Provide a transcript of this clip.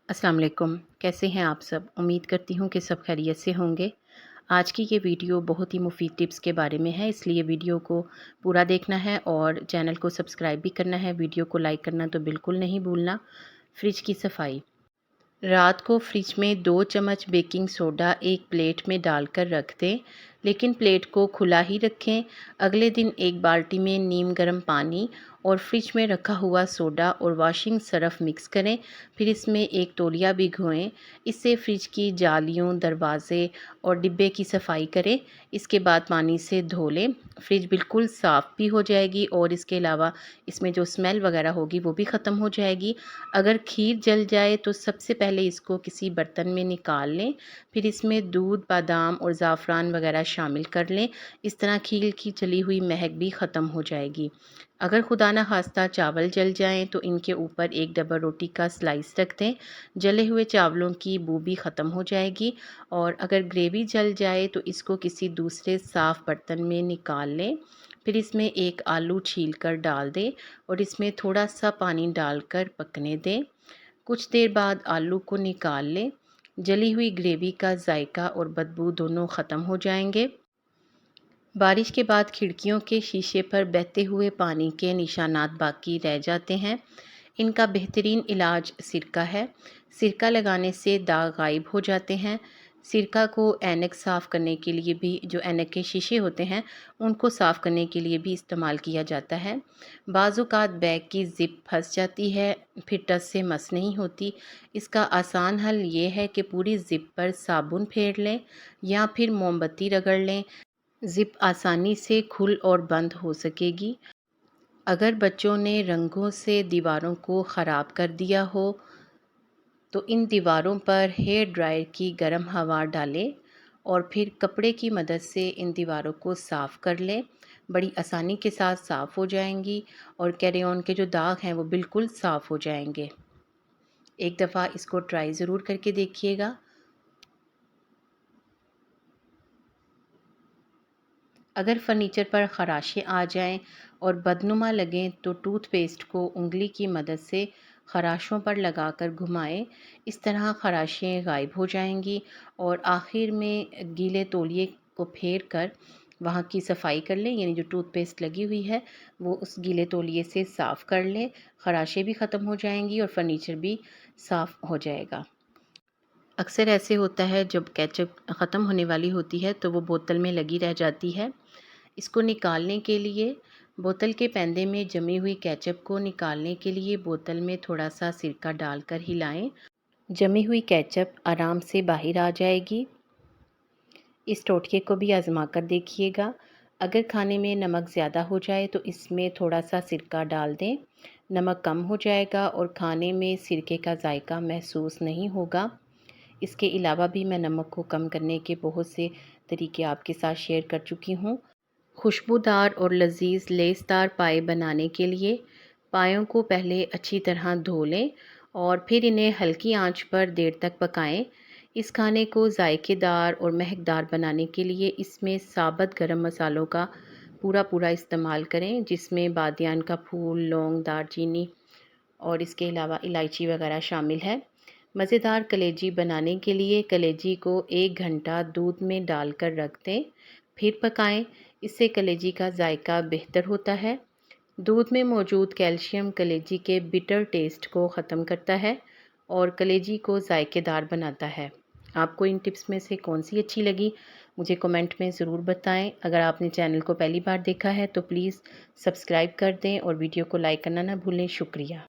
अस्सलाम वालेकुम। कैसे हैं आप सब? उम्मीद करती हूँ कि सब खैरियत से होंगे। आज की ये वीडियो बहुत ही मुफीद टिप्स के बारे में है, इसलिए वीडियो को पूरा देखना है और चैनल को सब्सक्राइब भी करना है। वीडियो को लाइक करना तो बिल्कुल नहीं भूलना। फ्रिज की सफाई। रात को फ्रिज में 2 चम्मच बेकिंग सोडा एक प्लेट में डालकर रख दें, लेकिन प्लेट को खुला ही रखें। अगले दिन एक बाल्टी में नीम गर्म पानी और फ्रिज में रखा हुआ सोडा और वॉशिंग सरफ़ मिक्स करें। फिर इसमें एक तौलिया भिगोएं। इससे फ्रिज की जालियों, दरवाज़े और डिब्बे की सफाई करें। इसके बाद पानी से धो लें। फ्रिज बिल्कुल साफ़ भी हो जाएगी और इसके अलावा इसमें जो स्मेल वगैरह होगी वो भी ख़त्म हो जाएगी। अगर खीर जल जाए तो सबसे पहले इसको किसी बर्तन में निकाल लें। फिर इसमें दूध, बादाम और ज़ाफ़रान वगैरह शामिल कर लें। इस तरह खीर की जली हुई महक भी ख़त्म हो जाएगी। अगर खुदा न खास्ता चावल जल जाएं तो इनके ऊपर एक डबल रोटी का स्लाइस रख दें। जले हुए चावलों की बू भी ख़त्म हो जाएगी। और अगर ग्रेवी जल जाए तो इसको किसी दूसरे साफ़ बर्तन में निकाल लें। फिर इसमें एक आलू छील कर डाल दें और इसमें थोड़ा सा पानी डालकर पकने दें। कुछ देर बाद आलू को निकाल लें। जली हुई ग्रेवी का जायका और बदबू दोनों ख़त्म हो जाएंगे। बारिश के बाद खिड़कियों के शीशे पर बहते हुए पानी के निशानात बाकी रह जाते हैं। इनका बेहतरीन इलाज सिरका है। सिरका लगाने से दाग गायब हो जाते हैं। सिरका को ऐनक साफ़ करने के लिए भी, जो ऐनक के शीशे होते हैं उनको साफ़ करने के लिए भी इस्तेमाल किया जाता है। बाज़-औक़ात बैग की ज़िप फंस जाती है, फिर टस से मस नहीं होती। इसका आसान हल ये है कि पूरी ज़िप पर साबुन फेर लें या फिर मोमबत्ती रगड़ लें। ज़िप आसानी से खुल और बंद हो सकेगी। अगर बच्चों ने रंगों से दीवारों को ख़राब कर दिया हो तो इन दीवारों पर हेयर ड्रायर की गर्म हवा डालें और फिर कपड़े की मदद से इन दीवारों को साफ़ कर लें। बड़ी आसानी के साथ साफ़ हो जाएंगी और कैरेऑन के जो दाग हैं वो बिल्कुल साफ़ हो जाएंगे। एक दफ़ा इसको ट्राई ज़रूर करके देखिएगा। अगर फर्नीचर पर ख़राशें आ जाएं और बदनुमा लगें तो टूथपेस्ट को उंगली की मदद से ख़राशों पर लगाकर घुमाएं। इस तरह ख़राशें गायब हो जाएंगी और आखिर में गीले तौलिए को फेर कर वहाँ की सफाई कर लें, यानी जो टूथपेस्ट लगी हुई है वो उस गीले तौलिए से साफ़ कर लें। ख़राशें भी ख़त्म हो जाएंगी और फर्नीचर भी साफ़ हो जाएगा। अक्सर ऐसे होता है जब केचप ख़त्म होने वाली होती है तो वो बोतल में लगी रह जाती है। इसको निकालने के लिए बोतल के पैंदे में जमी हुई केचप को निकालने के लिए बोतल में थोड़ा सा सिरका डालकर हिलाएं। जमी हुई केचप आराम से बाहर आ जाएगी। इस टोटके को भी आजमा कर देखिएगा। अगर खाने में नमक ज़्यादा हो जाए तो इसमें थोड़ा सा सिरका डाल दें। नमक कम हो जाएगा और खाने में सिरके का जायका महसूस नहीं होगा। इसके अलावा भी मैं नमक को कम करने के बहुत से तरीके आपके साथ शेयर कर चुकी हूँ। खुशबूदार और लजीज लेसदार पाए बनाने के लिए पायों को पहले अच्छी तरह धो लें और फिर इन्हें हल्की आंच पर देर तक पकाएं। इस खाने को जायकेदार और महकदार बनाने के लिए इसमें साबुत गरम मसालों का पूरा इस्तेमाल करें, जिसमें बादियान का फूल, लौंग, दालचीनी और इसके अलावा इलायची वगैरह शामिल है। मज़ेदार कलेजी बनाने के लिए कलेजी को 1 घंटा दूध में डालकर रख दें, फिर पकाएं। इससे कलेजी का जायका बेहतर होता है। दूध में मौजूद कैल्शियम कलेजी के बिटर टेस्ट को ख़त्म करता है और कलेजी को जायकेदार बनाता है। आपको इन टिप्स में से कौन सी अच्छी लगी मुझे कमेंट में ज़रूर बताएं। अगर आपने चैनल को पहली बार देखा है तो प्लीज़ सब्सक्राइब कर दें और वीडियो को लाइक करना ना भूलें। शुक्रिया।